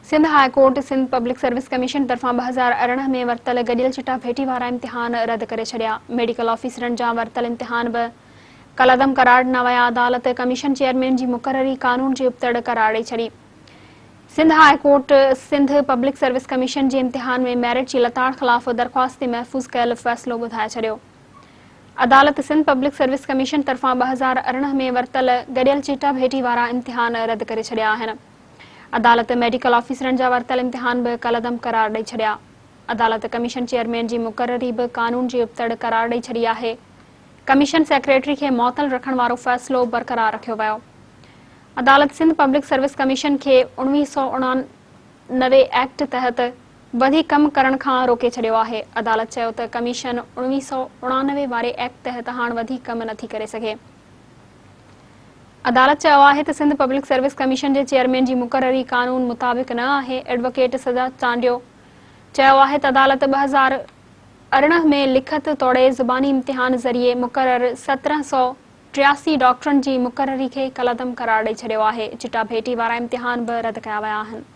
Sindh high court Sindh public service commission तरफां 2018 में वरतल गडियल चिटा भेटी वारा इम्तिहान रद्द करे छड़िया। मेडिकल ऑफिसरन जा वरतल इम्तिहान बि कलअदम करार न विया। अदालत कमीशन चेयरमैन जी मुक़ररी कानून जी उपतड़ करार ॾेई छड़ी। Sindh high court Sindh public service commission जे इम्तिहान में मेरिट जी लताड़ ख़िलाफ़ दरख़्वास्त ते महफ़ूज़ कयल फ़ैसिलो ॿुधाए छॾियो। अदालत सिंध पब्लिक सर्विस कमीशन तरफां 2018 में वरतल गडियल चिटा भेटी वारा इम्तिहान रद्द करे छड़िया आहिनि। अदालत मेडिकल ऑफिसरन जा वरतल इम्तिहान बि कलअदम करार ॾेई छॾिया। अदालत कमीशन चेयरमैन जी मुक़ररी बि कानून जी उपतड़ करार ॾेई छॾी आहे। कमीशन सेक्रेटरी खे मुअतल रखण वारो फ़ैसिलो बरक़रार रखियो वियो। अदालत सिंध पब्लिक सर्विस कमीशन खे 1989 एक्ट तहत वधीक कम करण खां रोके छॾियो आहे। अदालत चयो त कमीशन 1989 वारे एक्ट तहत हाणे वधीक कम नथी करे सघे। अदालत चयो आहे त सिंध पब्लिक सर्विस कमीशन जे चेयरमैन जी मुक़ररी कानून मुताबिक़ न आहे। एडवोकेट सजा चांडियो चयो आहे त अदालत 2018 में लिखत तौड़े ज़ुबानी इम्तिहान ज़रिए मुक़रर 1783 डॉक्टरनि जी मुक़ररी खे कलअदम करार ॾेई छॾियो आहे। चिटा भेटी वारा इम्तिहान बि रद्द कया विया आहिनि।